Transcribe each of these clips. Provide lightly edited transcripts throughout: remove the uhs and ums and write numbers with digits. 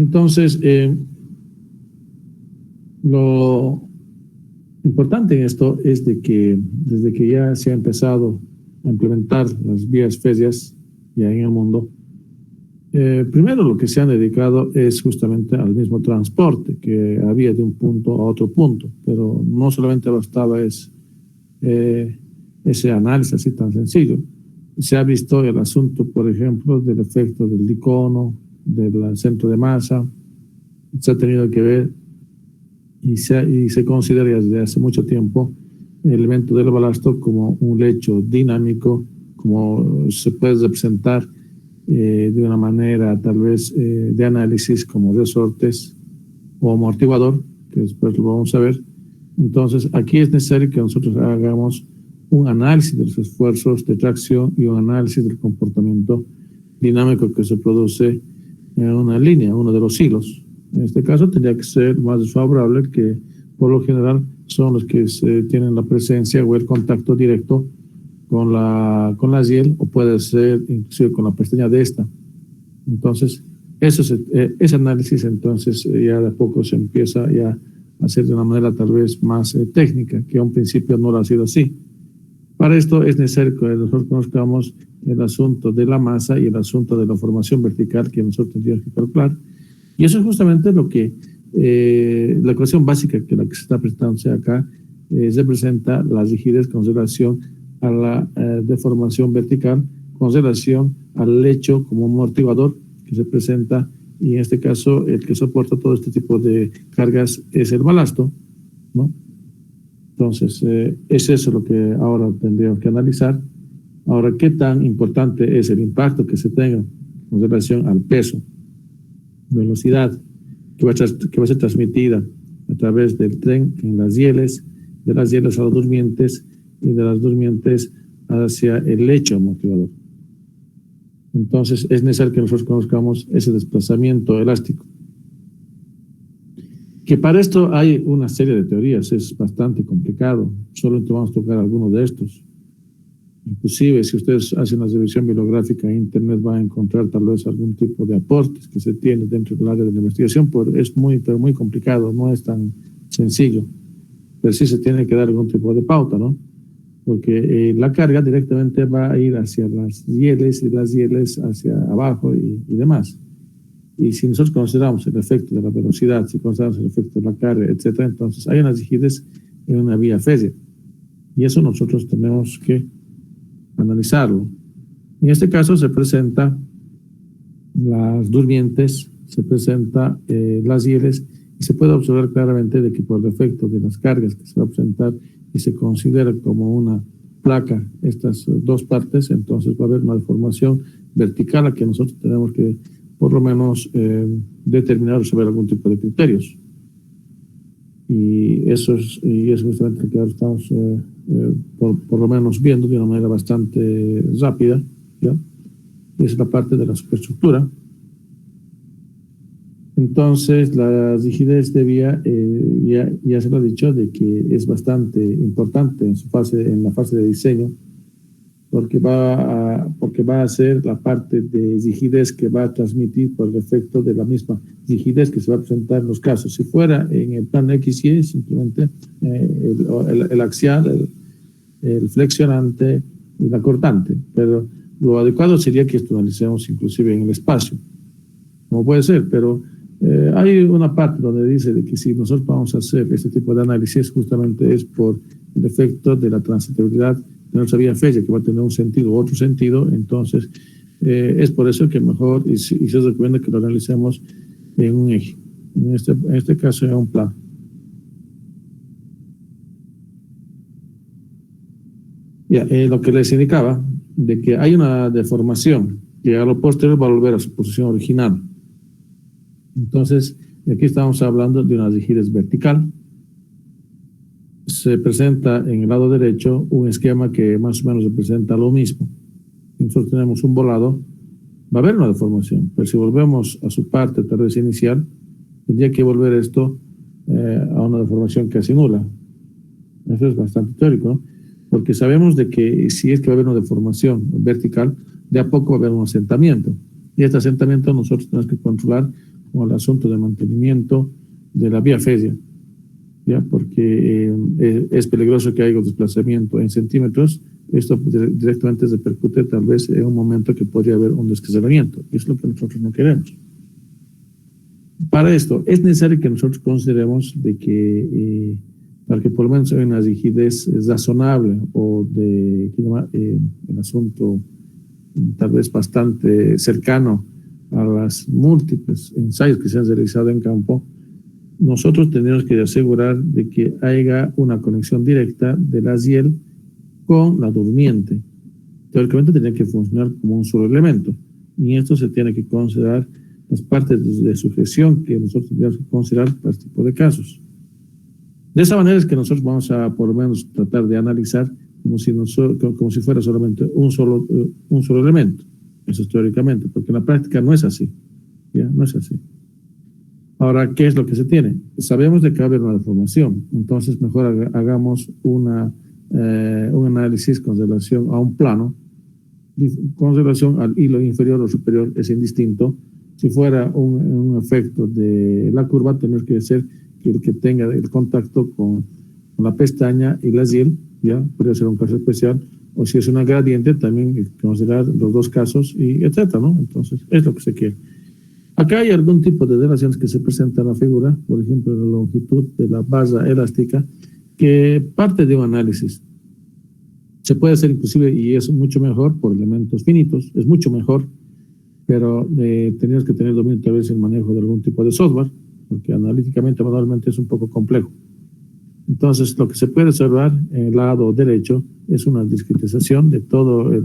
Entonces, lo importante en esto es de que desde que ya se ha empezado a implementar las vías férreas ya en el mundo, primero lo que se han dedicado es justamente al mismo transporte que había de un punto a otro punto, pero no solamente bastaba ese análisis así tan sencillo. Se ha visto el asunto, por ejemplo, del efecto del icono, del centro de masa. Se ha tenido que ver y se considera desde hace mucho tiempo el elemento del balasto como un lecho dinámico, como se puede representar de una manera tal vez de análisis como resortes o amortiguador, que después lo vamos a ver. Entonces aquí es necesario que nosotros hagamos un análisis de los esfuerzos de tracción y un análisis del comportamiento dinámico que se produce en una línea, uno de los hilos. En este caso tendría que ser más desfavorable, que por lo general son los que tienen la presencia o el contacto directo con la hiel, o puede ser inclusive con la pestaña de esta. Entonces, ese análisis entonces ya de a poco se empieza ya a hacer de una manera tal vez más técnica, que a un principio no lo ha sido así. Para esto es necesario que nosotros conozcamos el asunto de la masa y el asunto de la formación vertical que nosotros tendríamos que calcular. Y eso es justamente lo que la ecuación básica que la que se está presentándose acá representa la rigidez con relación a la deformación vertical, con relación al lecho como amortiguador que se presenta, y en este caso el que soporta todo este tipo de cargas es el balasto, ¿no? Entonces, es eso lo que ahora tendríamos que analizar. Ahora, ¿qué tan importante es el impacto que se tenga con relación al peso, velocidad, que va a ser transmitida a través del tren en las rieles, de las rieles a los durmientes y de las durmientes hacia el lecho amortiguador? Entonces, es necesario que nosotros conozcamos ese desplazamiento elástico. Que para esto hay una serie de teorías, es bastante complicado. Solo vamos a tocar algunos de estos. Inclusive, si ustedes hacen la revisión bibliográfica en Internet, van a encontrar tal vez algún tipo de aportes que se tiene dentro del área de la investigación, pero es muy complicado, no es tan sencillo. Pero sí se tiene que dar algún tipo de pauta, ¿no? Porque la carga directamente va a ir hacia las rieles y las rieles hacia abajo y demás. Y si nosotros consideramos el efecto de la velocidad, si consideramos el efecto de la carga, etcétera, entonces hay una rigidez en una vía férrea. Y eso nosotros tenemos que analizarlo. En este caso se presenta las durmientes, se presenta las rieles, y se puede observar claramente de que por el efecto de las cargas que se va a presentar y se considera como una placa estas dos partes, entonces va a haber una deformación vertical a que nosotros tenemos que por lo menos determinar o saber algún tipo de criterios. Y eso es justamente lo que ahora estamos por lo menos viendo de una manera bastante rápida, ¿ya? Y es la parte de la superestructura. Entonces, la rigidez de vía, ya se lo he dicho, de que es bastante importante en la fase de diseño, porque va a ser la parte de rigidez que va a transmitir por el efecto de la misma rigidez que se va a presentar en los casos. Si fuera en el plano XY, simplemente el axial, el flexionante y la cortante, pero lo adecuado sería que esto analicemos inclusive en el espacio, como puede ser, pero hay una parte donde dice de que si nosotros vamos a hacer este tipo de análisis, justamente es por el efecto de la transitabilidad de nuestra vía férrea, que va a tener un sentido u otro sentido. Entonces es por eso que mejor y se recomienda que lo analicemos en un eje, en este caso en un plano. Ya, lo que les indicaba de que hay una deformación que a lo posterior va a volver a su posición original. Entonces, aquí estamos hablando de una rigidez vertical. Se presenta en el lado derecho un esquema que más o menos representa lo mismo. Nosotros tenemos un volado, va a haber una deformación, pero si volvemos a su parte tal vez inicial, tendría que volver esto a una deformación casi nula. Eso es bastante teórico, ¿no? Porque sabemos de que si es que va a haber una deformación vertical, de a poco va a haber un asentamiento. Y este asentamiento nosotros tenemos que controlar con el asunto de mantenimiento de la vía férrea, ¿ya? Porque es peligroso que haya un desplazamiento en centímetros. Esto directamente se repercute tal vez en un momento que podría haber un descarrilamiento. Es lo que nosotros no queremos. Para esto es necesario que nosotros consideremos de que para que por lo menos haya una rigidez razonable o de el asunto tal vez bastante cercano a las múltiples ensayos que se han realizado en campo, nosotros tenemos que asegurar de que haya una conexión directa de la riel con la durmiente. Teóricamente tendría que funcionar como un solo elemento, y esto se tiene que considerar las partes de sujeción que nosotros tenemos que considerar para este tipo de casos. De esa manera es que nosotros vamos a por lo menos tratar de analizar como si fuera solamente un solo elemento. Eso es teóricamente, porque en la práctica no es así. ¿Ya? No es así. Ahora, ¿qué es lo que se tiene? Sabemos de que va a haber una deformación, entonces mejor hagamos un análisis con relación a un plano, con relación al hilo inferior o superior, es indistinto. Si fuera un efecto de la curva, tenemos que ser que el que tenga el contacto con la pestaña y la riel, ya podría ser un caso especial, o si es una gradiente, también considerar los dos casos, y etcétera, ¿no? Entonces, es lo que se quiere. Acá hay algún tipo de relaciones que se presentan en la figura, por ejemplo, la longitud de la barra elástica, que parte de un análisis. Se puede hacer inclusive, y es mucho mejor, por elementos finitos, es mucho mejor, pero tenemos que tener dominio tal vez el manejo de algún tipo de software, porque analíticamente, manualmente es un poco complejo. Entonces, lo que se puede observar en el lado derecho es una discretización de todo el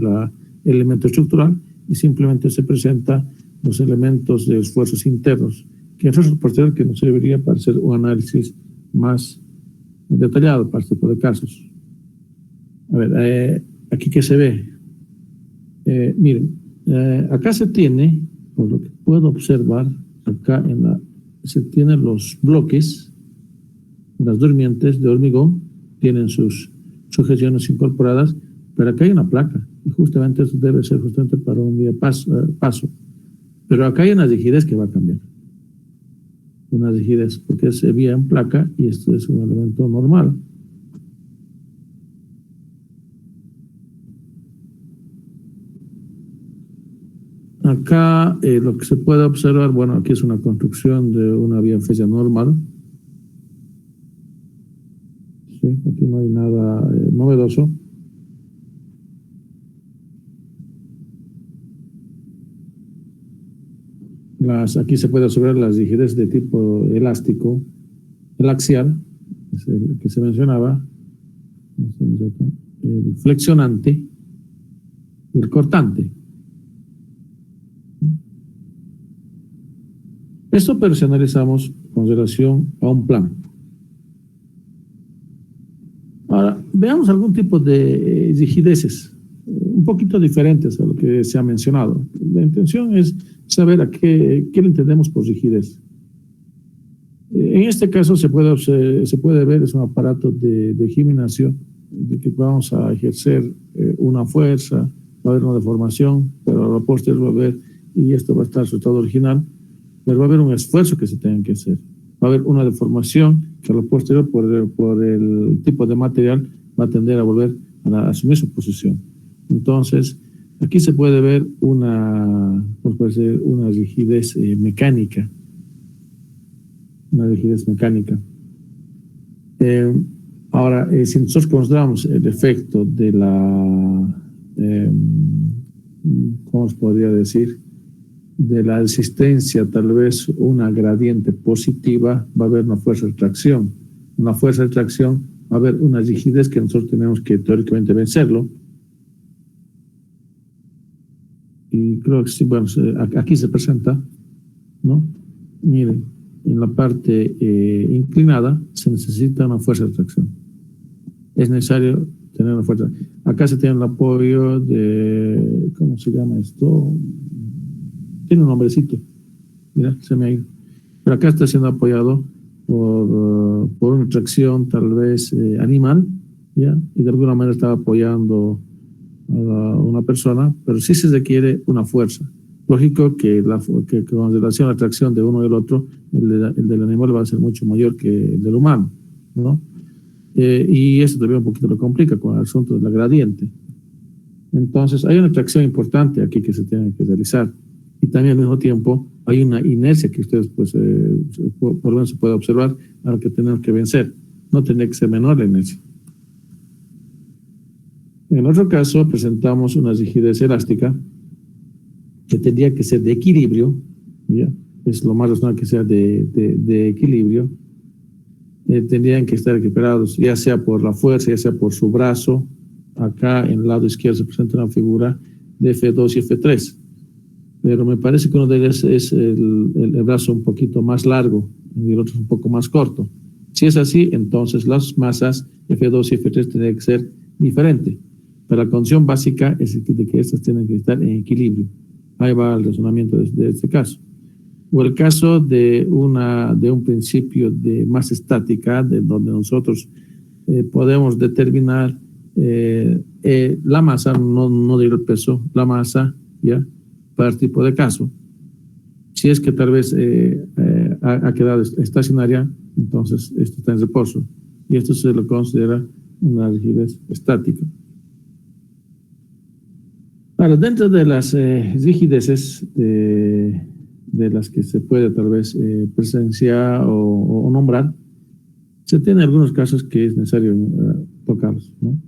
elemento estructural, y simplemente se presenta los elementos de esfuerzos internos, que es posterior que nos serviría para hacer un análisis más detallado para este tipo de casos. A ver, aquí que se ve. Miren, acá se tiene, por lo que puedo observar, acá se tienen los bloques, las durmientes de hormigón, tienen sus sujeciones incorporadas, pero acá hay una placa, y justamente eso debe ser justamente para un día paso. Pero acá hay una rigidez que va a cambiar. Una rigidez, porque se vía en placa y esto es un elemento normal. Acá lo que se puede observar, bueno, aquí es una construcción de una vía férrea normal. Sí, aquí no hay nada novedoso. Aquí se puede observar las rigidez de tipo elástico, el axial, es el que se mencionaba, el flexionante y el cortante. Esto personalizamos con relación a un plano. Ahora, veamos algún tipo de rigideces un poquito diferentes a lo que se ha mencionado. La intención es saber a qué le entendemos por rigidez. En este caso se puede ver, es un aparato de gimnasio, de que vamos a ejercer una fuerza, va a haber una deformación, pero a la posterior va a haber, y esto va a estar el resultado original, pero va a haber un esfuerzo que se tenga que hacer. Va a haber una deformación que a la posterior, por el tipo de material, va a tender a volver a asumir su posición. Entonces, aquí se puede ver una rigidez mecánica. Una rigidez mecánica. Ahora, si nosotros consideramos el efecto de la, ¿cómo se podría decir? De la existencia, tal vez una gradiente positiva, va a haber una fuerza de tracción. Una fuerza de tracción, va a haber una rigidez que nosotros tenemos que teóricamente vencerlo. Y creo que sí, bueno, aquí se presenta, ¿no? Miren, en la parte inclinada se necesita una fuerza de tracción. Es necesario tener una fuerza. Acá se tiene el apoyo de, ¿cómo se llama esto? Tiene un nombrecito. Mira, se me ha ido. Pero acá está siendo apoyado por una tracción tal vez animal, ¿ya? Y de alguna manera está apoyando a una persona, pero sí se requiere una fuerza. Lógico que con relación a la atracción de uno y el otro, el del animal va a ser mucho mayor que el del humano, ¿no? Y eso también un poquito lo complica con el asunto de la gradiente. Entonces, hay una atracción importante aquí que se tiene que realizar. Y también al mismo tiempo hay una inercia que ustedes, pues, por lo menos se puede observar, a la que tenemos que vencer. No tiene que ser menor la inercia. En otro caso, presentamos una rigidez elástica que tendría que ser de equilibrio, ¿ya? Es lo más razonable que sea de equilibrio. Tendrían que estar equiparados, ya sea por la fuerza, ya sea por su brazo. Acá en el lado izquierdo se presenta una figura de F2 y F3, pero me parece que uno de ellos es el brazo un poquito más largo y el otro es un poco más corto. Si es así, entonces las masas F2 y F3 tendrían que ser diferentes, pero la condición básica es de que estas tienen que estar en equilibrio. Ahí va el razonamiento de este caso. O el caso de un principio de masa estática, de donde nosotros podemos determinar la masa, no digo el peso, la masa, ¿ya? Para el tipo de caso. Si es que tal vez ha quedado estacionaria, entonces esto está en reposo. Y esto se lo considera una rigidez estática. Ahora, dentro de las rigideces de las que se puede tal vez presenciar o nombrar, se tienen algunos casos que es necesario tocarlos, ¿no?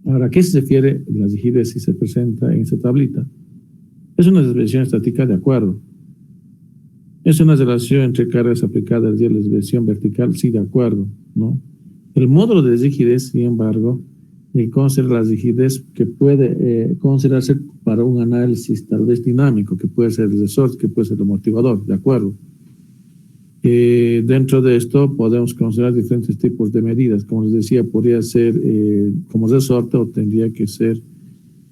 Ahora, ¿a qué se refiere la rigidez si se presenta en esta tablita? Es una desviación estática de acuerdo. Es una relación entre cargas aplicadas y la desviación vertical, sí, de acuerdo, ¿no? El módulo de rigidez, sin embargo, considera la rigidez que puede considerarse para un análisis tal vez dinámico, que puede ser el resorte, que puede ser el amortiguador, de acuerdo. Dentro de esto podemos considerar diferentes tipos de medidas. Como les decía, podría ser como resorte o tendría que ser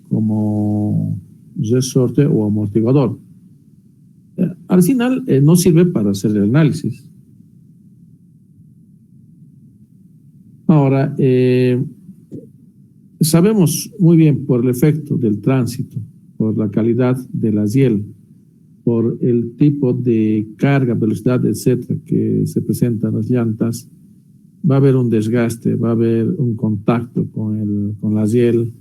como resorte o amortiguador. Al final no sirve para hacer el análisis. Ahora, sabemos muy bien por el efecto del tránsito, por la calidad de la hiel, por el tipo de carga, velocidad, etcétera, que se presenta en las llantas, va a haber un desgaste, va a haber un contacto con la hiel,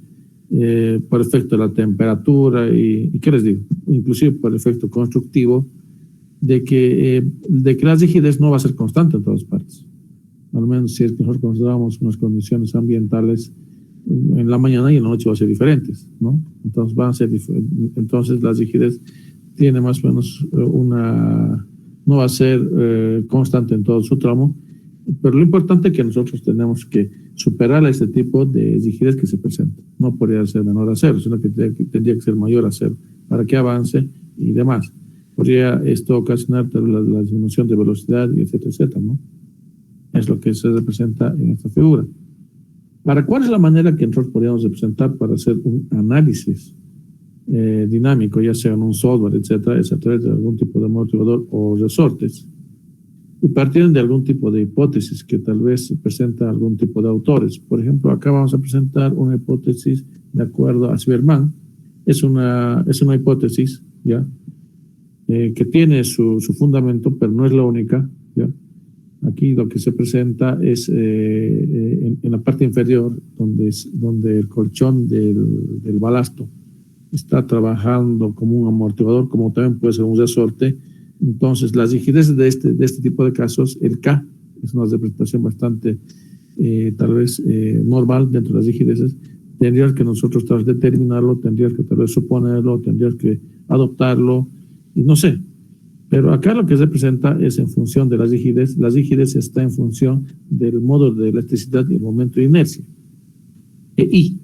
por efecto de la temperatura y ¿qué les digo? Inclusive por efecto constructivo de que la rigidez no va a ser constante en todas partes. Al menos si es que nosotros consideramos unas condiciones ambientales, en la mañana y en la noche va a ser diferentes, ¿no? Entonces entonces la rigidez tiene más o menos no va a ser constante en todo su tramo, pero lo importante es que nosotros tenemos que superar a este tipo de rigidez que se presenta. No podría ser menor a cero, sino que tendría que ser mayor a cero para que avance y demás. Podría esto ocasionar la disminución de velocidad y etcétera, etcétera, ¿no? Es lo que se representa en esta figura. Ahora, ¿cuál es la manera que nosotros podríamos representar para hacer un análisis dinámico, ya sea en un software, etcétera, es a través de algún tipo de amortiguador o resortes? Y partiendo de algún tipo de hipótesis que tal vez presenta algún tipo de autores. Por ejemplo, acá vamos a presentar una hipótesis de acuerdo a Zimmermann. Es una hipótesis, ¿ya? Que tiene su fundamento, pero no es la única, ¿ya? Aquí lo que se presenta es en la parte inferior, donde el colchón del balasto está trabajando como un amortiguador, como también puede ser un resorte. Entonces, las rigideces de este tipo de casos, el K es una representación bastante tal vez normal dentro de las rigideces. Tendrías que nosotros tal vez determinarlo, tendrías que tal vez suponerlo, tendrías que adoptarlo, y no sé. Pero acá lo que se presenta es en función de la rigidez. La rigidez está en función del modo de elasticidad y el momento de inercia. I,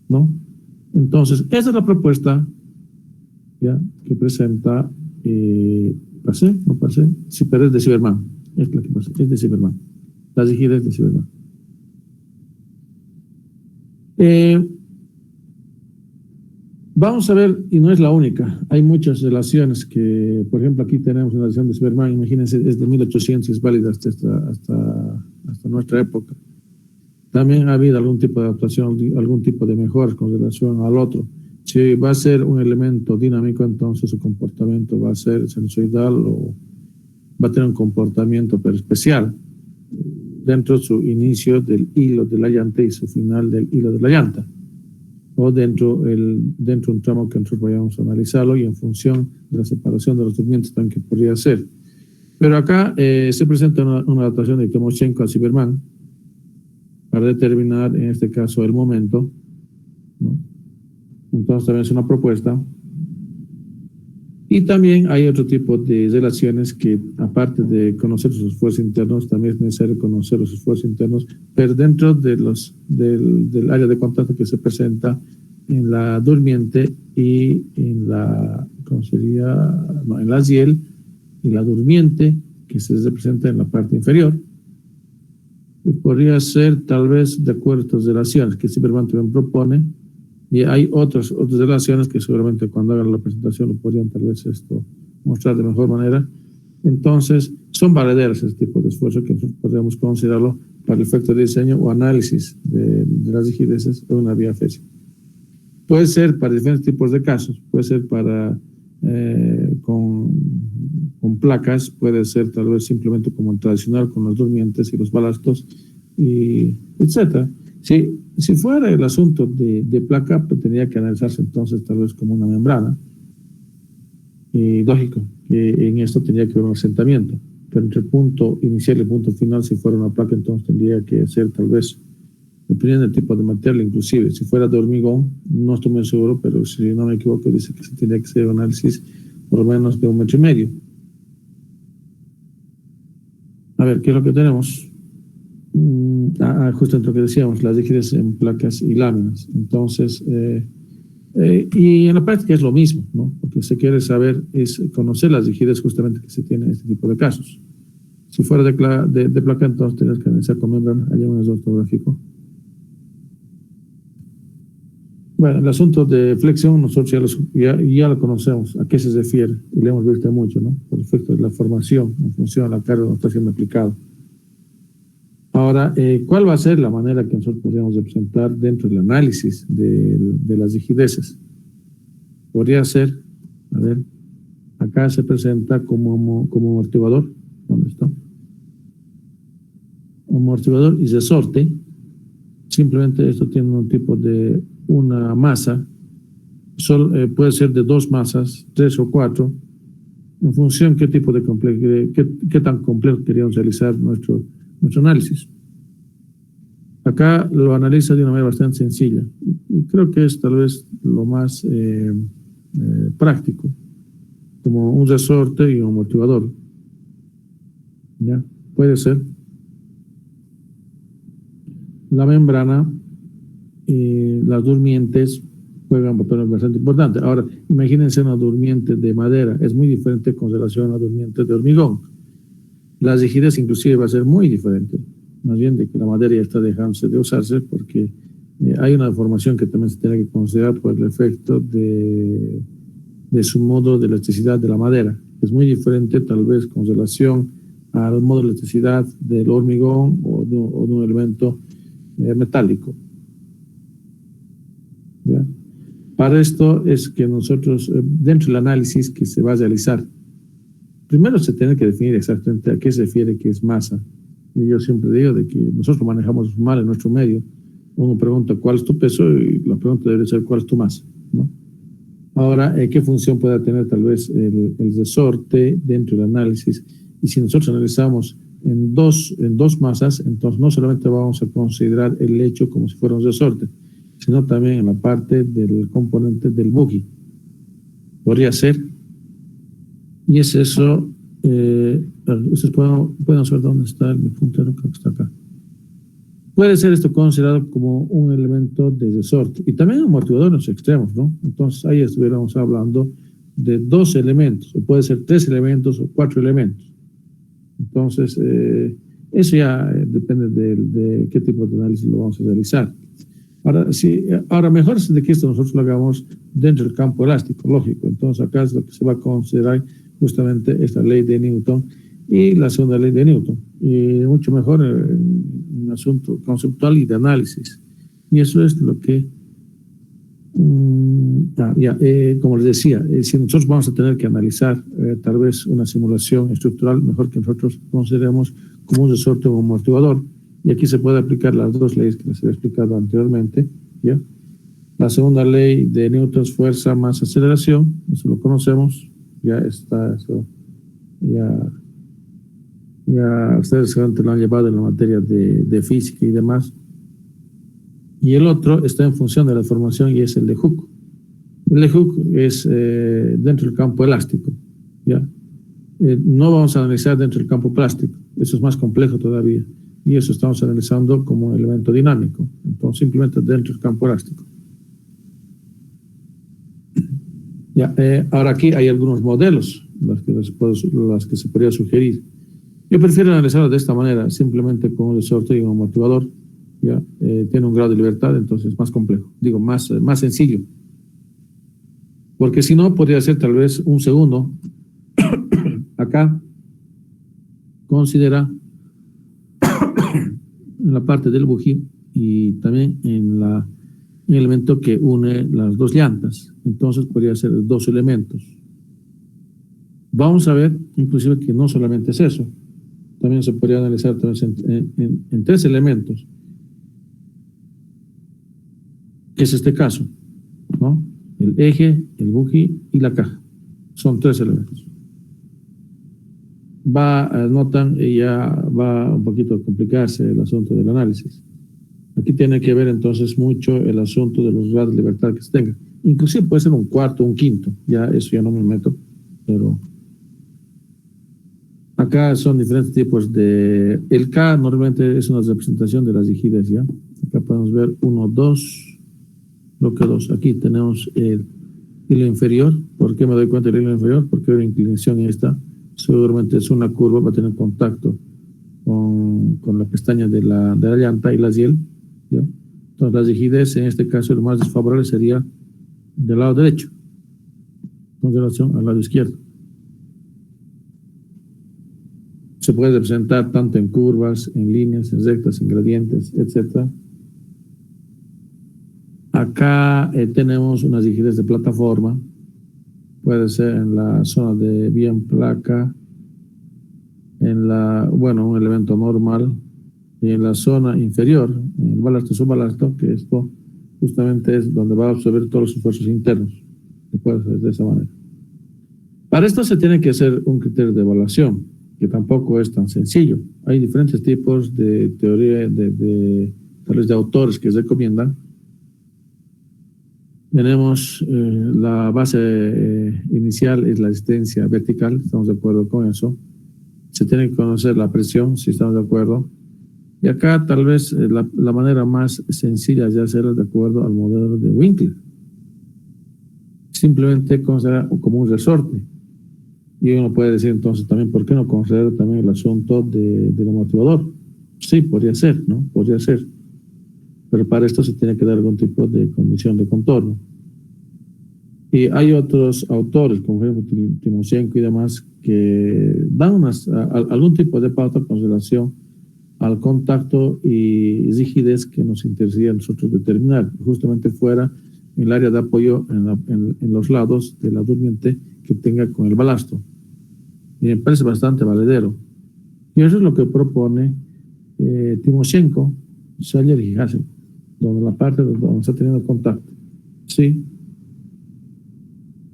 ¿no? Entonces, esa es la propuesta, ¿ya? Que presenta, ¿pasé? ¿No pasé? Sí, pero es de Zimmermann. Es la que pasé, es de Zimmermann. La rigidez de Zimmermann. Vamos a ver, y no es la única, hay muchas relaciones que, por ejemplo, aquí tenemos una relación de Zimmermann, imagínense, es de 1800 y es válida hasta nuestra época. También ha habido algún tipo de adaptación, algún tipo de mejoras con relación al otro. Si va a ser un elemento dinámico, entonces su comportamiento va a ser sinusoidal o va a tener un comportamiento pero especial dentro de su inicio del hilo de la llanta y su final del hilo de la llanta, o dentro de un tramo que nosotros vayamos a analizarlo y en función de la separación de los durmientes también que podría ser. Pero acá se presenta una adaptación de Timoshenko a Zimmermann para determinar en este caso el momento, ¿no? Entonces también es una propuesta. Y también hay otro tipo de relaciones que, aparte de conocer sus esfuerzos internos, también es necesario conocer los esfuerzos internos, pero dentro de del área de contacto que se presenta en la durmiente y en la, ¿cómo sería? No, en la ziel y la durmiente que se representa en la parte inferior. Y podría ser tal vez de acuerdo a estas relaciones que Zimmermann también propone. Y hay otras relaciones que seguramente cuando hagan la presentación lo podrían tal vez mostrar de mejor manera. Entonces, son valederas este tipo de esfuerzo que nosotros podríamos considerarlo para el efecto de diseño o análisis de las rigideces de una vía fésica. Puede ser para diferentes tipos de casos, puede ser para con placas, puede ser tal vez simplemente como el tradicional con los durmientes y los balastos, y etcétera. Si fuera el asunto de placa, pues tendría que analizarse entonces tal vez como una membrana. Y lógico, que en esto tendría que haber un asentamiento. Pero entre el punto inicial y el punto final, si fuera una placa, entonces tendría que ser tal vez, dependiendo del tipo de material, inclusive. Si fuera de hormigón, no estoy muy seguro, pero si no me equivoco, dice que se tendría que hacer un análisis por lo menos de 1,5 metros. A ver, ¿qué es lo que tenemos? Justo entre lo que decíamos, las rigideces en placas y láminas. Entonces, y en la práctica es lo mismo, ¿no? Lo que se quiere saber es conocer las rigideces justamente que se tienen en este tipo de casos. Si fuera de placa, entonces tienes que analizar con membrana. Hay un error ortográfico. Bueno, el asunto de flexión nosotros ya lo conocemos, a qué se refiere, y le hemos visto mucho, ¿no? Por efecto de la formación, en función de la carga que está siendo aplicado. Ahora, ¿cuál va a ser la manera que nosotros podríamos representar dentro del análisis de las rigideces? Podría ser, a ver, acá se presenta como amortiguador. ¿Dónde está? Amortiguador y resorte. Simplemente esto tiene un tipo de una masa. Puede ser de 2 masas, 3 o 4, en función de qué tan complejo queríamos realizar nuestro análisis. Acá lo analiza de una manera bastante sencilla y creo que es tal vez lo más práctico, como un resorte y un amortiguador. ¿Ya? Puede ser. La membrana y las durmientes juegan un papel bastante importante. Ahora, imagínense una durmiente de madera, es muy diferente con relación a una durmiente de hormigón. Las rigidez inclusive va a ser muy diferente, más bien de que la madera ya está dejándose de usarse porque hay una deformación que también se tiene que considerar por el efecto de su modo de elasticidad de la madera. Es muy diferente tal vez con relación al modo de elasticidad del hormigón o de un elemento metálico. ¿Ya? Para esto es que nosotros, dentro del análisis que se va a realizar, primero se tiene que definir exactamente a qué se refiere que es masa. Y yo siempre digo de que nosotros lo manejamos mal en nuestro medio. Uno pregunta cuál es tu peso y la pregunta debe ser cuál es tu masa, ¿no? Ahora, ¿qué función puede tener tal vez el resorte dentro del análisis? Y si nosotros analizamos en dos masas, entonces no solamente vamos a considerar el hecho como si fuera un resorte, sino también en la parte del componente del buggy. Podría ser. Y es eso. Ustedes pueden saber dónde está mi puntero, creo que está acá. Puede ser esto considerado como un elemento de resorte y también un amortiguador en los extremos, ¿no? Entonces ahí estuviéramos hablando de 2 elementos, o puede ser 3 elementos o 4 elementos. Entonces, eso ya depende de qué tipo de análisis lo vamos a realizar. Ahora mejor es de que esto nosotros lo hagamos dentro del campo elástico, lógico. Entonces acá es lo que se va a considerar justamente esta ley de Newton y la segunda ley de Newton. Y mucho mejor en un asunto conceptual y de análisis. Y eso es lo que Como les decía, si nosotros vamos a tener que analizar tal vez una simulación estructural, mejor que nosotros consideremos como un resorte o un amortiguador. Y aquí se puede aplicar las dos leyes que les he explicado anteriormente. ¿Ya? La segunda ley de Newton, fuerza más aceleración, eso lo conocemos, ya está, eso ya ustedes seguramente lo han llevado en la materia de física y demás. Y el otro está en función de la deformación y es el de Hooke. El de Hooke es dentro del campo elástico. ¿Ya? No vamos a analizar dentro del campo plástico, eso es más complejo todavía. Y eso estamos analizando como elemento dinámico, entonces simplemente dentro del campo elástico. Ya, ahora aquí hay algunos modelos, las que se podría sugerir. Yo prefiero analizarlo de esta manera, simplemente con un resorte y un amortiguador. ¿Ya? Tiene un grado de libertad, entonces es más complejo, digo, más sencillo. Porque si no, podría ser tal vez un segundo. Acá considera en la parte del buggy y también en el elemento que une las dos llantas. Entonces podría ser dos elementos. Vamos a ver inclusive que no solamente es eso, también se podría analizar en tres elementos, que es este caso, ¿no? El eje, el buggy y la caja. Son tres elementos. Notan, ya va un poquito a complicarse el asunto del análisis. Aquí tiene que ver entonces mucho el asunto de los grados de libertad que se tenga. Inclusive puede ser un cuarto, un quinto, ya eso ya no me meto, pero acá son diferentes tipos de... El K normalmente es una representación de las rigides, ¿ya? Acá podemos ver 1, 2, bloque 2. Aquí tenemos el hilo inferior. ¿Por qué me doy cuenta del hilo inferior? Porque hay una inclinación en esta. Seguramente es una curva, va a tener contacto con la pestaña de la llanta y la hiel, ¿ya? Entonces la rigidez en este caso lo más desfavorable sería del lado derecho con relación al lado izquierdo. Se puede representar tanto en curvas, en líneas, en rectas, en gradientes, etc. Acá tenemos una rigidez de plataforma. Puede ser en la zona de bien placa, un elemento normal, y en la zona inferior, en el balasto subbalasto, que esto justamente es donde va a absorber todos los esfuerzos internos. Se puede hacer de esa manera. Para esto se tiene que hacer un criterio de evaluación, que tampoco es tan sencillo. Hay diferentes tipos de teoría, tal vez de autores que recomiendan. Tenemos la base inicial, es la asistencia vertical, estamos de acuerdo con eso. Se tiene que conocer la presión, si estamos de acuerdo. Y acá tal vez la manera más sencilla de hacerlo de acuerdo al modelo de Winkler. Simplemente considerar como un resorte. Y uno puede decir entonces también, ¿por qué no considerar también el asunto del amortiguador? Sí, podría ser, ¿no? Podría ser. Pero para esto se tiene que dar algún tipo de condición de contorno. Y hay otros autores, como por ejemplo Timoshenko y demás, que dan algún tipo de pauta con relación al contacto y rigidez que nos interesaría a nosotros determinar, justamente fuera en el área de apoyo en los lados de la durmiente que tenga con el balasto. Y me parece bastante valedero. Y eso es lo que propone Timoshenko, Shayer y Hassel, donde la parte donde está teniendo contacto. Sí.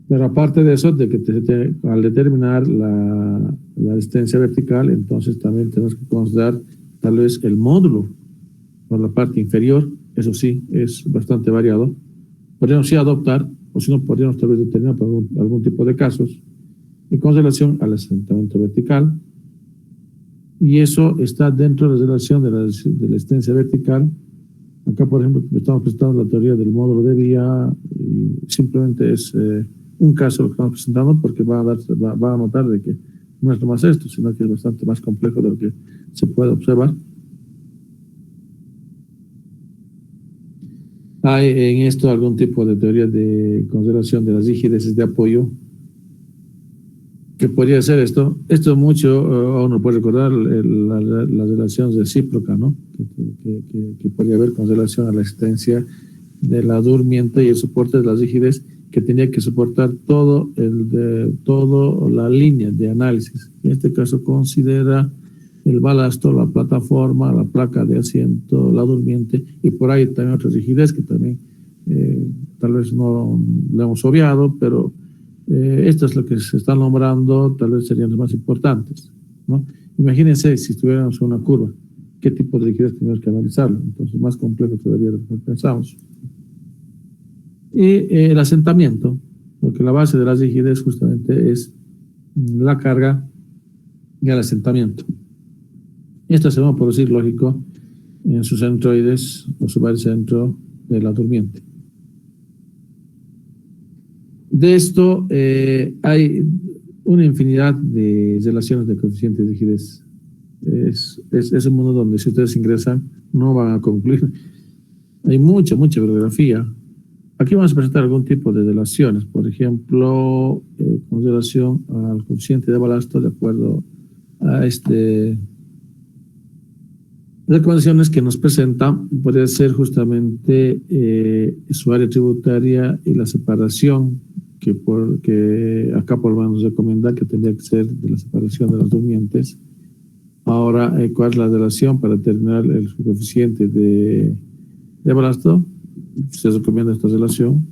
Pero aparte de eso, de que al determinar la resistencia vertical, entonces también tenemos que considerar tal vez el módulo por la parte inferior. Eso sí, es bastante variado. Podríamos sí adoptar, o si no, podríamos tal vez determinar por algún tipo de casos, y con relación al asentamiento vertical. Y eso está dentro de la relación de la resistencia vertical. Acá, por ejemplo, estamos presentando la teoría del módulo de vía, y simplemente es un caso lo que estamos presentando, porque va a notar de que no es nomás esto, sino que es bastante más complejo de lo que se puede observar. Hay en esto algún tipo de teoría de consideración de las rigideces de apoyo, que podría ser esto. Esto mucho, uno puede recordar la relación recíproca, ¿no? Que podría haber con relación a la existencia de la durmiente y el soporte de las rigidez, que tenía que soportar todo la línea de análisis. En este caso considera el balasto, la plataforma, la placa de asiento, la durmiente, y por ahí también otra rigidez que también tal vez no le hemos obviado, pero esto es lo que se está nombrando, tal vez serían los más importantes, ¿no? Imagínense si estuviéramos en una curva, qué tipo de rigidez tenemos que analizarlo, entonces más complejo todavía de lo que pensamos. Y el asentamiento, porque la base de la rigidez justamente es la carga y el asentamiento. Esto se va, por decir lógico, en sus centroides o su baricentro de la durmiente. De esto hay una infinidad de relaciones de coeficientes de rigidez. Es un mundo donde si ustedes ingresan no van a concluir. Hay mucha bibliografía. Aquí vamos a presentar algún tipo de relaciones, por ejemplo, con relación al coeficiente de balasto de acuerdo a recomendaciones que nos presentan. Puede ser justamente su área tributaria y la separación que acá por lo menos recomienda que tendría que ser de la separación de las durmientes. Ahora, ¿cuál es la relación para determinar el coeficiente de balasto? Se recomienda esta relación.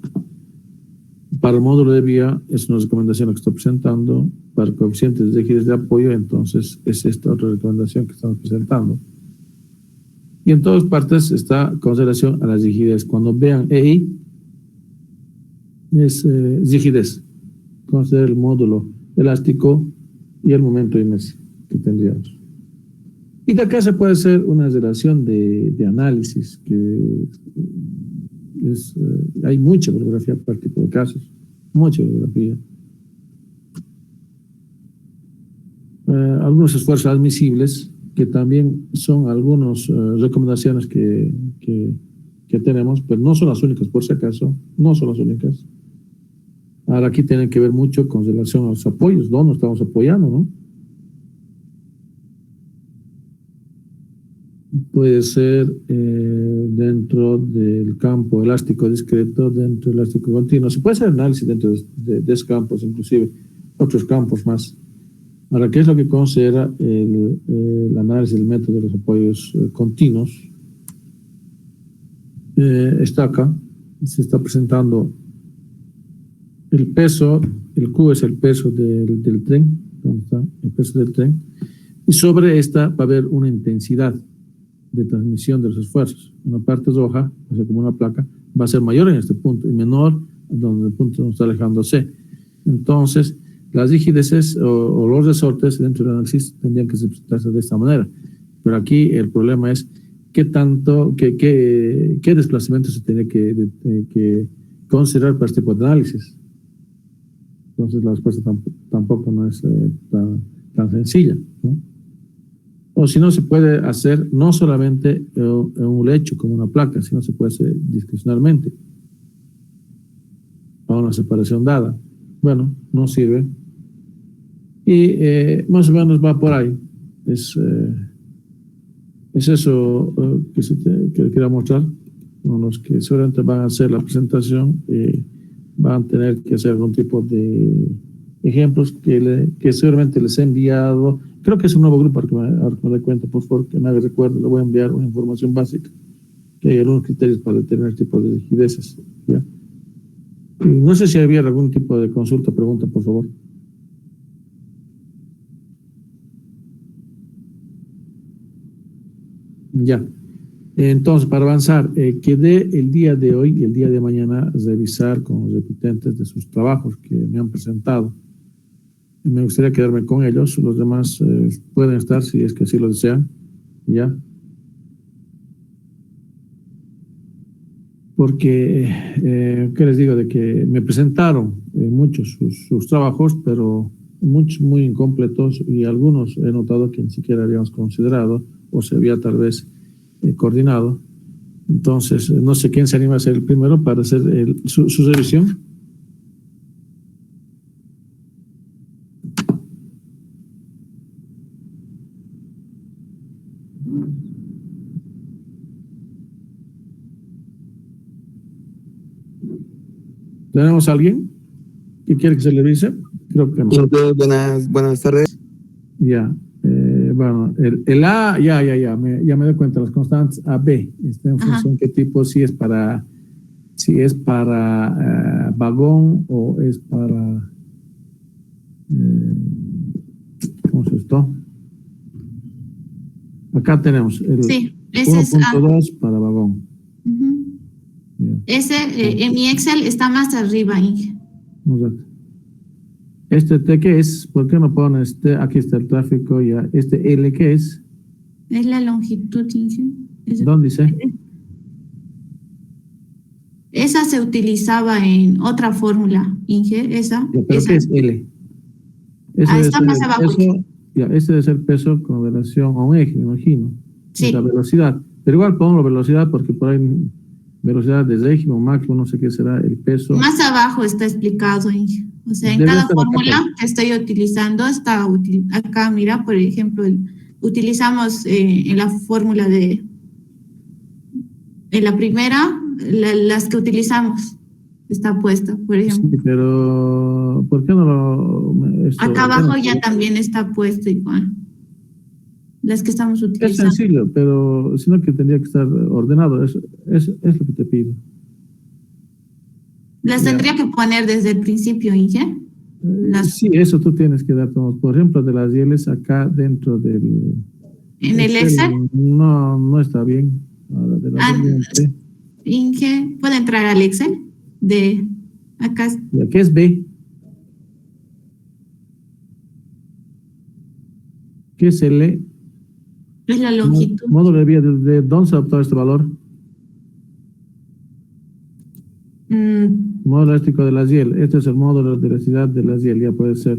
Para el módulo de vía es una recomendación que estoy presentando. Para coeficientes de rigidez de apoyo, entonces es esta otra recomendación que estamos presentando. Y en todas partes está con relación a la rigidez. Cuando vean EI, es rigidez. Considera el módulo elástico y el momento de inercia que tendríamos. Y de acá se puede hacer una relación de análisis, que hay mucha bibliografía para este tipo de casos, mucha bibliografía. Algunos esfuerzos admisibles, que también son algunas recomendaciones que tenemos, pero no son las únicas, por si acaso, no son las únicas. Ahora aquí tienen que ver mucho con relación a los apoyos, ¿dónde estamos apoyando, no? Puede ser dentro del campo elástico discreto, dentro del elástico continuo. Se puede hacer análisis dentro de esos campos, inclusive otros campos más. Ahora, ¿qué es lo que considera el análisis del método de los apoyos continuos? Está acá, se está presentando el peso, el Q es el peso del tren, ¿dónde está? El peso del tren, y sobre esta va a haber una intensidad de transmisión de los esfuerzos. Una parte roja, o sea, como una placa, va a ser mayor en este punto y menor donde el punto está alejándose. Entonces, las rigideces o los resortes dentro del análisis tendrían que presentarse de esta manera. Pero aquí el problema es qué desplazamiento se tiene que considerar para este tipo de análisis. Entonces, la respuesta tampoco no es tan sencilla, ¿no? O si no, se puede hacer no solamente en un lecho como una placa, sino se puede hacer discrecionalmente a una separación dada. Bueno, no sirve. Y más o menos va por ahí. Es eso que quería mostrar. Con los que seguramente van a hacer la presentación, van a tener que hacer algún tipo de ejemplos que seguramente les he enviado. Creo que es un nuevo grupo, ahora que me doy cuenta, por favor, que me haga recuerdo, le voy a enviar una información básica, que hay algunos criterios para determinar tipo de rigideces, ¿ya? Y no sé si había algún tipo de consulta, pregunta, por favor. Ya. Entonces, para avanzar, quedé el día de hoy y el día de mañana revisar con los repitentes de sus trabajos que me han presentado. Me gustaría quedarme con ellos, los demás pueden estar si es que así lo desean, ¿ya? Porque, ¿qué les digo? De que me presentaron muchos sus trabajos, pero muchos muy incompletos y algunos he notado que ni siquiera habíamos considerado o se había tal vez coordinado. Entonces, no sé quién se anima a ser el primero para hacer su revisión. ¿Tenemos a alguien que quiere que se le avise? Creo que no. Buenas tardes. Ya. Bueno, el A, ya me doy cuenta, las constantes A, B, está en función qué tipo, si es para vagón o es para ¿cómo es esto? Acá tenemos el 1.2 para vagón. Ese en mi Excel está más arriba, Inge. ¿Este T qué es? ¿Por qué no pones T? Aquí está el tráfico ya. ¿Este L qué es? Es la longitud, Inge. ¿Dónde dice? Esa se utilizaba en otra fórmula, Inge, esa. ¿Pero qué es L? Está más abajo. Este debe ser peso con relación a un eje, me imagino. Sí. La velocidad. Pero igual pongo velocidad porque por ahí velocidad de régimen máximo, no sé qué será el peso. Más abajo está explicado, Inge. O sea, en cada fórmula que estoy utilizando está acá, mira, por ejemplo, utilizamos en la fórmula en la primera, las que está puesta, por ejemplo. Sí, pero ¿por qué no lo...? Acá abajo ya también está puesto igual. Las que estamos utilizando. Es sencillo, pero sino que tendría que estar ordenado. Es lo que te pido. ¿Las tendría que poner desde el principio, Inge? Sí, eso tú tienes que dar. Por ejemplo, de las rieles acá dentro del... ¿En el Excel? No está bien. Ahora de la Inge, ¿puede entrar al Excel? De acá. ¿Y aquí es B? ¿Qué es L? Es la longitud. Módulo de vía, ¿de dónde se adoptó este valor? Módulo elástico de la riel. Este es el módulo de elasticidad de la riel, ya puede ser.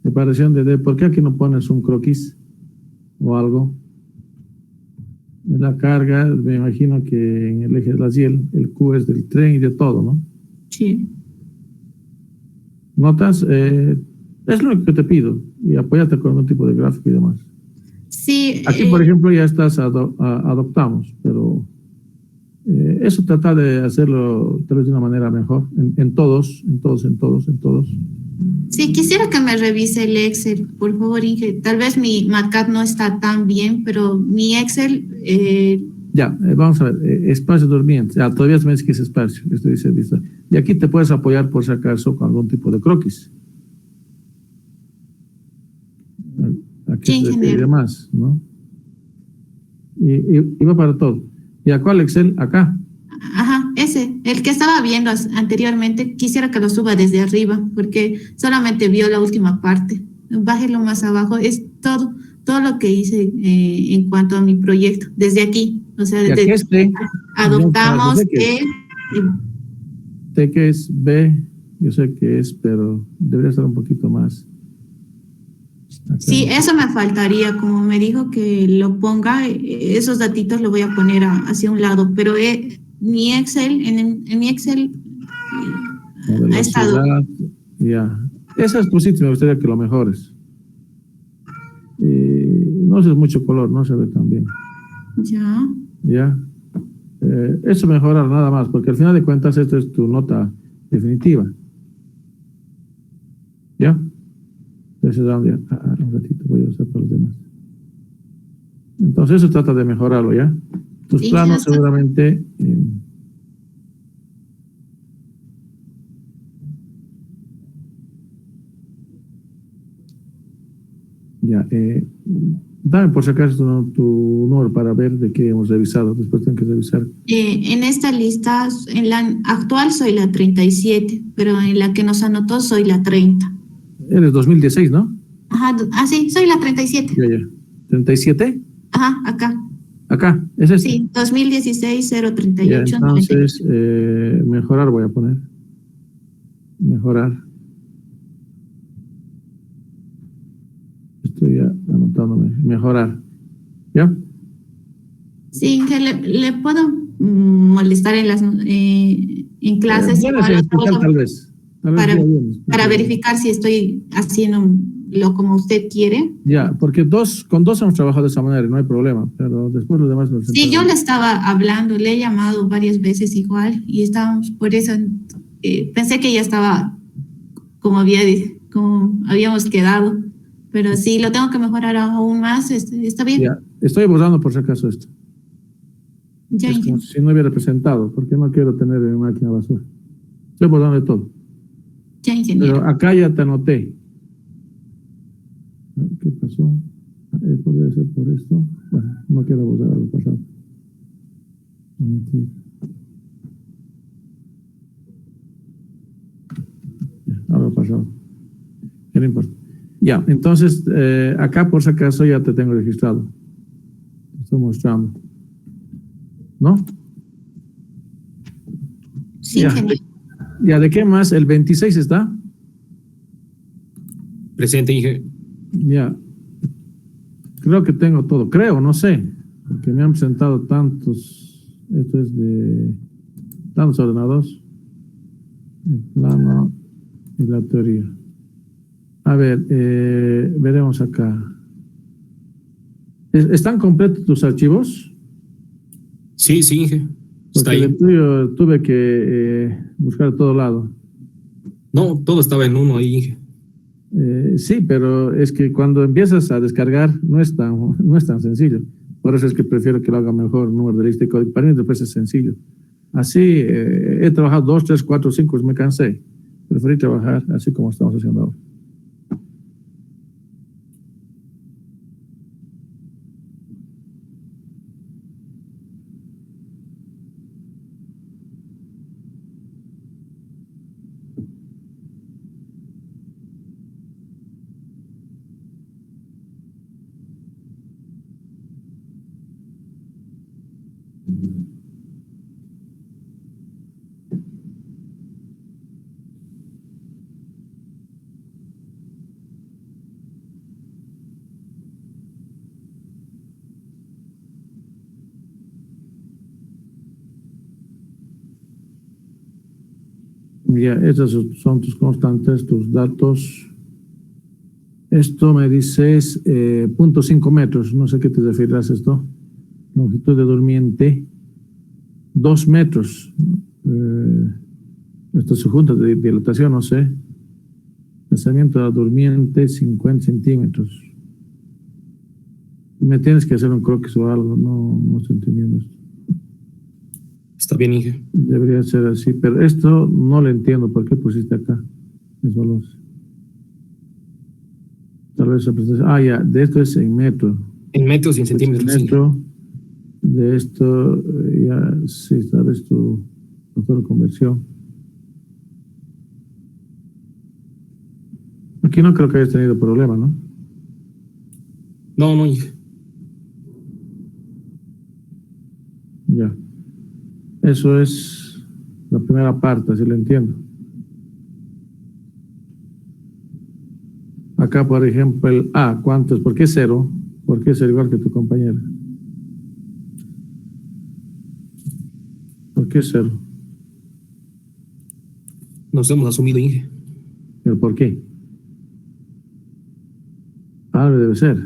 Separación de D. ¿Por qué aquí no pones un croquis o algo? En la carga, me imagino que en el eje de la riel, el Q es del tren y de todo, ¿no? Sí. ¿Notas? Es lo que te pido. Y apóyate con algún tipo de gráfico y demás. Sí. Aquí, por ejemplo, ya adoptamos, pero eso trata de hacerlo tal vez de una manera mejor, en todos. Sí, quisiera que me revise el Excel, por favor, Inge. Tal vez mi MATLAB no está tan bien, pero mi Excel... vamos a ver, espacio durmiente. Todavía me dice que es espacio. Esto dice. Y aquí te puedes apoyar por si acaso con algún tipo de croquis. Aquí se refiere más, ¿no? Y va para todo. ¿Y a cuál Excel? Acá. Ajá, ese, el que estaba viendo anteriormente, quisiera que lo suba desde arriba, porque solamente vio la última parte. Bájelo más abajo, es todo lo que hice en cuanto a mi proyecto, desde aquí. O sea, desde adoptamos T que es B, yo sé que es, pero debería estar un poquito más. Acá. Sí, eso me faltaría, como me dijo que lo ponga, esos datitos lo voy a poner hacia un lado, pero mi Excel, en mi Excel ha estado. Ya, esas cositas me gustaría que lo mejores. No es mucho color, no se ve tan bien. Ya. Eso mejorar nada más, porque al final de cuentas esto es tu nota definitiva. ¿Ya? Entonces, un ratito voy a usar para los demás. Entonces eso trata de mejorarlo, ¿ya? Tus planos seguramente... dame por si acaso tu número para ver de qué hemos revisado. Después tengo que revisar. En esta lista, en la actual soy la 37, pero en la que nos anotó soy la 30. Eres 2016, ¿no? Ajá, sí, soy la 37. Ya. ¿37? Ajá, acá. ¿Acá? ¿Es este? Sí, 2016-038. Ya, entonces, mejorar voy a poner. Mejorar. Estoy ya anotándome. Mejorar. ¿Ya? Sí, que le puedo molestar en clases. Tal vez. Para verificar si estoy haciéndolo como usted quiere. Ya, porque con dos hemos trabajado de esa manera y no hay problema, pero después los demás nos Sí, yo le estaba hablando, le he llamado varias veces igual y estábamos por eso. pensé que ya estaba como habíamos quedado, pero sí, lo tengo que mejorar aún más. Está bien. Ya, estoy borrando por si acaso esto. Ya, Es como ingeniero. si no hubiera presentado, porque no quiero tener en máquina basura. Estoy borrando de todo. Ya, ingeniero. Pero acá ya te anoté. ¿Qué pasó? Podría ser por esto. Bueno, no quiero borrar algo pasado. Omitir. Ya, algo pasado. No importa. Ya, entonces, acá por si acaso ya te tengo registrado. Te estoy mostrando. ¿No? Sí, Ya. ingeniero. Ya, ¿de qué más? ¿El 26 está? Presente, Inge. Ya. Creo que tengo todo. Creo, no sé. Porque me han presentado tantos. Esto es de tantos ordenados. El plano y la teoría. A ver, veremos acá. ¿Están completos tus archivos? Sí, sí, Inge. Está Porque ahí. el tuyo tuve que buscar a todo lado. No, todo estaba en uno ahí, Inge. Sí, pero es que cuando empiezas a descargar no es tan sencillo. Por eso es que prefiero que lo haga mejor, número de lista y código. Para mí después es sencillo. Así he trabajado 2, 3, 4, 5, me cansé. Preferí trabajar así como estamos haciendo ahora. Ya, estos son tus constantes, tus datos. Esto me dices 0.5 metros, no sé qué te referirás a esto. Longitud de durmiente, 2 metros. Esto se junta de dilatación, no sé. Pensamiento de la durmiente, 50 centímetros. Me tienes que hacer un croquis o algo, no estoy entendiendo esto. Está bien, Inge. Debería ser así, pero esto no lo entiendo. ¿Por qué pusiste acá? Es valor. Tal vez ya, de esto es en metro. En metros y en En centímetros, Inge. metro, de esto, ya, sí, sabes tu factor de conversión. Aquí no creo que hayas tenido problema, ¿no? No, no, Inge. Ya. Eso es la primera parte, así lo entiendo. Acá, por ejemplo, el A, ¿cuánto es? ¿Por qué 0? ¿Por qué es igual que tu compañera? ¿Por qué 0? Nos hemos asumido, Inge. ¿El por qué? Algo debe ser.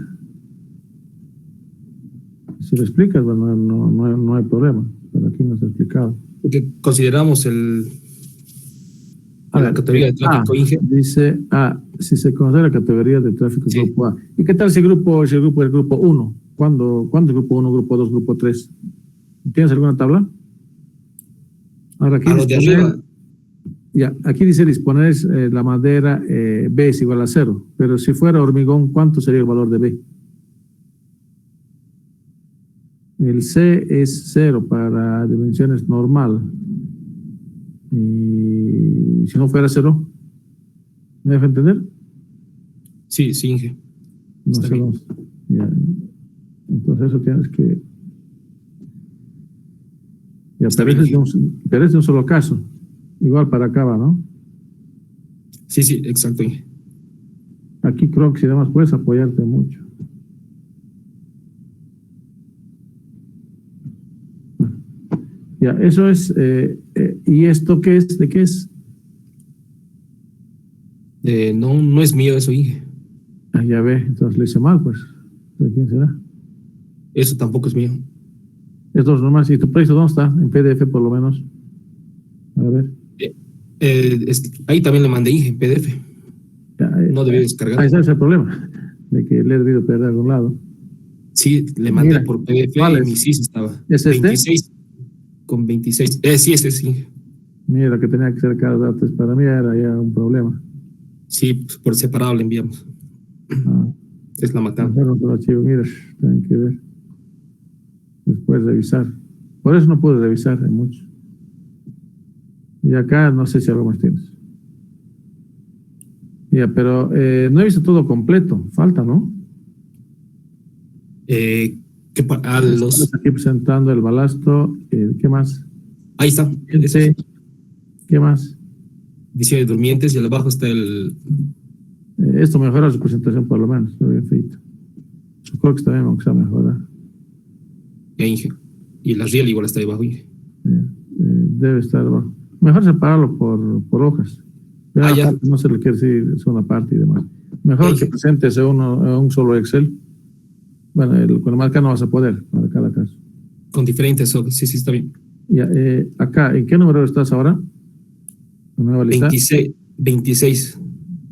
Si lo explicas, bueno, no hay problema, pero aquí no está explicado. Porque consideramos la categoría de tráfico, Inge. Dice, si se considera categoría de tráfico Sí. grupo A. ¿Y qué tal si el grupo es el grupo 1? ¿Cuándo es grupo 1, grupo 2, grupo 3? ¿Tienes alguna tabla? Ahora aquí A lo de disponer, arriba, ya, aquí dice disponer la madera B es igual a 0, pero si fuera hormigón, ¿cuánto sería el valor de B? El C es 0 para dimensiones normal. Y si no fuera 0, ¿me deja entender? sí, sí, Inge. No Está sé. bien. Ya. Entonces eso tienes que... Ya, Está pero, bien, pero es de un solo caso. Igual para acá va, ¿no? Sí, sí, exacto, Inge. Aquí creo que si además puedes apoyarte mucho. Ya, eso es... ¿y esto qué es? ¿De qué es? No es mío eso, Inge. Ya ve, entonces lo hice mal, pues. ¿De quién será? Eso tampoco es mío. Es dos nomás. ¿Y tu precio dónde está? En PDF por lo menos. A ver. Ahí también le mandé, Inge, en PDF. Ya, No debí descargar. ahí está ese problema, de que le he debido perder a algún lado. Sí, le mandé Mira, por PDF ¿cuál y es? mi CIS estaba. ¿Es este? 26 con 26. Sí, ese sí. Mira, que tenía que ser cada datos para mí era ya un problema. Sí, pues, por separado le enviamos. Ah, Es la macana. mejor otro archivo, mira, tienen que ver. Después revisar. Por eso no pude revisar en mucho. Y acá no sé si algo más tienes. Ya, pero no he visto todo completo. Falta, ¿no? A los. Estamos aquí presentando el balasto. ¿Qué más? Ahí está. Sí. ¿Qué más? Diseño de durmientes y al abajo está el. Esto mejora su presentación por lo menos. Lo bien feito. Yo creo que está bien, aunque sea mejorar. Inge. Y la riel igual está ahí abajo, Inge. Debe estar abajo. Mejor separarlo por hojas. Ya. No se le quiere decir segunda parte y demás. Mejor que presentes un solo Excel. Bueno, con el marca no vas a poder para cada caso. Con diferentes hojas, sí, está bien. Ya, acá, ¿en qué número estás ahora? ¿La nueva lista? 26.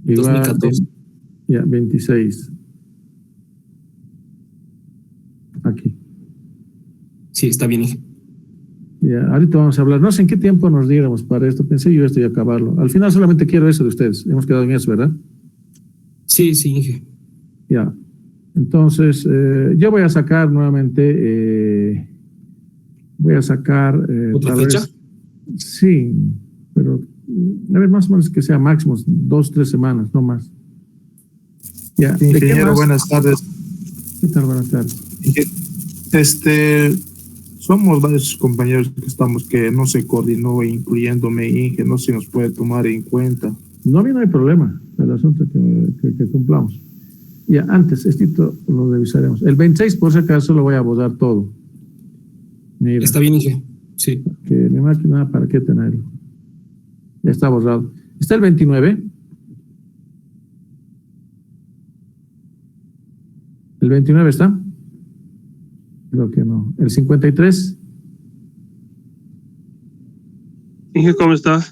Igual, 2014. Ya, 26. Aquí. Sí, está bien, Inge. Ya, ahorita vamos a hablar. No sé en qué tiempo nos diéramos para esto. Pensé yo esto y acabarlo. Al final solamente quiero eso de ustedes. Hemos quedado en eso, ¿verdad? Sí, Inge. Ya. Entonces, yo voy a sacar nuevamente. Voy a sacar. ¿Otra fecha? Sí, pero a ver, más o menos que sea máximo 2-3 semanas, no más. Ya. Ingeniero, buenas tardes. ¿Qué tal? Buenas tardes. Somos varios compañeros que estamos que no se coordinó, incluyéndome, Inge, no se nos puede tomar en cuenta. No, a mí no hay problema. El asunto que cumplamos. Ya, antes, esto lo revisaremos. El 26, por si acaso, lo voy a borrar todo. Mira, está bien, Inge. Sí. que mi máquina, ¿para qué tenerlo? Ya está borrado. ¿Está el 29? ¿El 29 está? Creo que no. ¿El 53? Inge, ¿cómo está?